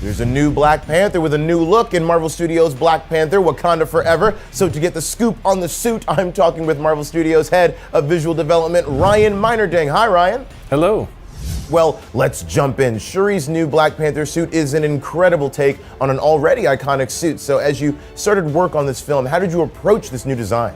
There's a new Black Panther with a new look in Marvel Studios' Black Panther Wakanda Forever. So to get the scoop on the suit, I'm talking with Marvel Studios head of visual development, Ryan Meinerding. Hi, Ryan. Hello. Well, let's jump in. Shuri's new Black Panther suit is an incredible take on an already iconic suit. So as you started work on this film, how did you approach this new design?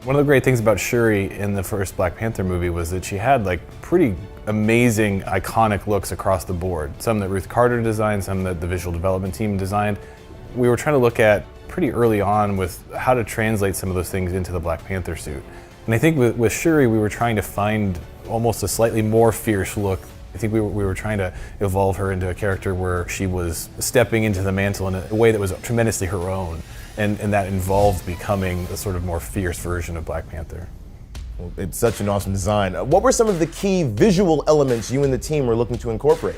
One of the great things about Shuri in the first Black Panther movie was that she had like pretty amazing, iconic looks across the board. Some that Ruth Carter designed, some that the visual development team designed. We were trying to look at pretty early on with how to translate some of those things into the Black Panther suit. And I think with Shuri, we were trying to find almost a slightly more fierce look. I think we were trying to evolve her into a character where she was stepping into the mantle in a way that was tremendously her own. And that involved becoming a sort of more fierce version of Black Panther. Well, it's such an awesome design. What were some of the key visual elements you and the team were looking to incorporate?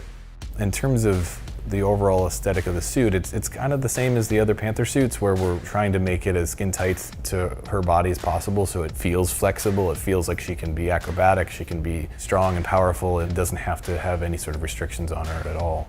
In terms of the overall aesthetic of the suit, it's kind of the same as the other Panther suits, where we're trying to make it as skin tight to her body as possible, so it feels flexible, it feels like she can be acrobatic, she can be strong and powerful, and doesn't have to have any sort of restrictions on her at all.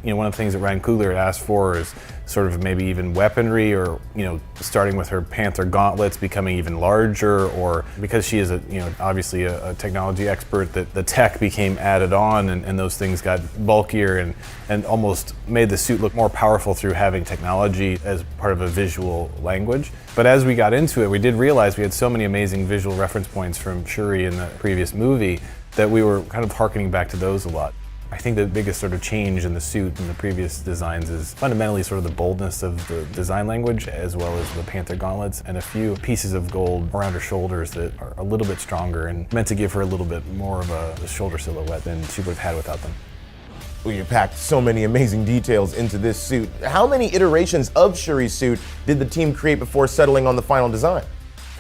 You know, one of the things that Ryan Coogler had asked for is sort of maybe even weaponry, or, you know, starting with her Panther gauntlets becoming even larger, or because she is obviously a technology expert, that the tech became added on and those things got bulkier and almost made the suit look more powerful through having technology as part of a visual language. But as we got into it, we did realize we had so many amazing visual reference points from Shuri in the previous movie that we were kind of harkening back to those a lot. I think the biggest sort of change in the suit in the previous designs is fundamentally sort of the boldness of the design language, as well as the Panther gauntlets and a few pieces of gold around her shoulders that are a little bit stronger and meant to give her a little bit more of a shoulder silhouette than she would have had without them. Well, you packed so many amazing details into this suit. How many iterations of Shuri's suit did the team create before settling on the final design?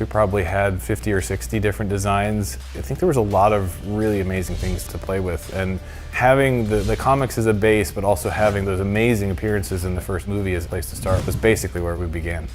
We probably had 50 or 60 different designs. I think there was a lot of really amazing things to play with, and having the comics as a base, but also having those amazing appearances in the first movie as a place to start was basically where we began.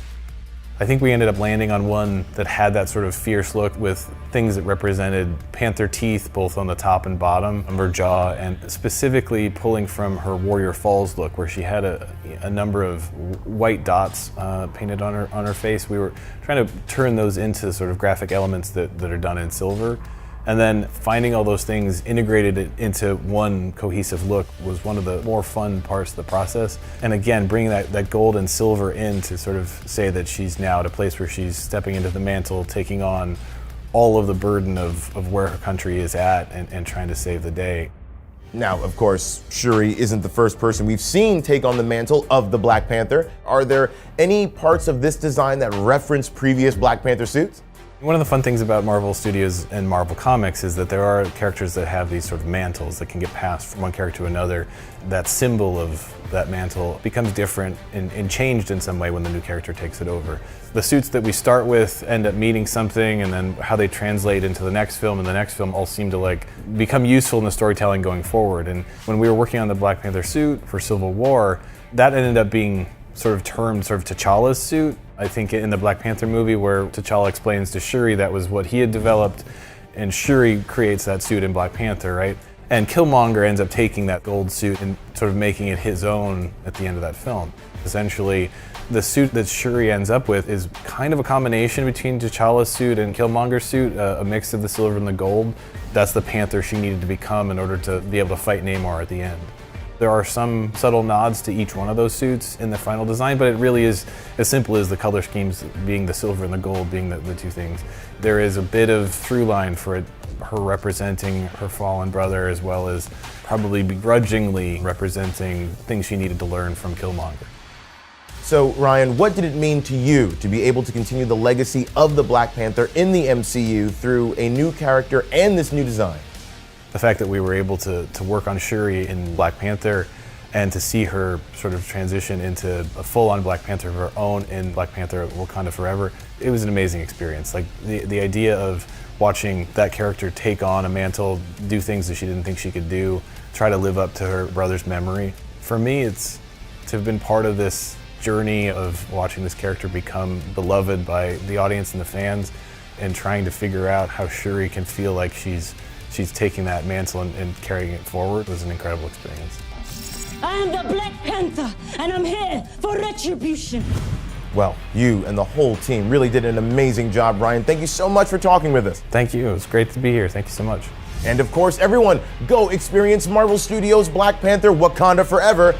I think we ended up landing on one that had that sort of fierce look with things that represented panther teeth both on the top and bottom of her jaw, and specifically pulling from her Warrior Falls look, where she had a number of white dots painted on her face. We were trying to turn those into sort of graphic elements that are done in silver. And then finding all those things integrated into one cohesive look was one of the more fun parts of the process. And again, bringing that gold and silver in to sort of say that she's now at a place where she's stepping into the mantle, taking on all of the burden of where her country is at and trying to save the day. Now, of course, Shuri isn't the first person we've seen take on the mantle of the Black Panther. Are there any parts of this design that reference previous Black Panther suits? One of the fun things about Marvel Studios and Marvel Comics is that there are characters that have these sort of mantles that can get passed from one character to another. That symbol of that mantle becomes different and changed in some way when the new character takes it over. The suits that we start with end up meaning something, and then how they translate into the next film and the next film all seem to like become useful in the storytelling going forward. And when we were working on the Black Panther suit for Civil War, that ended up being sort of termed sort of T'Challa's suit. I think in the Black Panther movie, where T'Challa explains to Shuri that was what he had developed, and Shuri creates that suit in Black Panther, right? And Killmonger ends up taking that gold suit and sort of making it his own at the end of that film. Essentially, the suit that Shuri ends up with is kind of a combination between T'Challa's suit and Killmonger's suit, a mix of the silver and the gold. That's the Panther she needed to become in order to be able to fight Namor at the end. There are some subtle nods to each one of those suits in the final design, but it really is as simple as the color schemes being the silver and the gold being the two things. There is a bit of through line for it, her representing her fallen brother, as well as probably begrudgingly representing things she needed to learn from Killmonger. So, Ryan, what did it mean to you to be able to continue the legacy of the Black Panther in the MCU through a new character and this new design? The fact that we were able to work on Shuri in Black Panther and to see her sort of transition into a full-on Black Panther of her own in Black Panther Wakanda Forever, it was an amazing experience. Like the idea of watching that character take on a mantle, do things that she didn't think she could do, try to live up to her brother's memory. For me, it's to have been part of this journey of watching this character become beloved by the audience and the fans, and trying to figure out how Shuri can feel like she's taking that mantle and carrying it forward was an incredible experience. I am the Black Panther, and I'm here for retribution. Well, you and the whole team really did an amazing job, Ryan. Thank you so much for talking with us. Thank you. It was great to be here. Thank you so much. And of course, everyone, go experience Marvel Studios' Black Panther Wakanda Forever.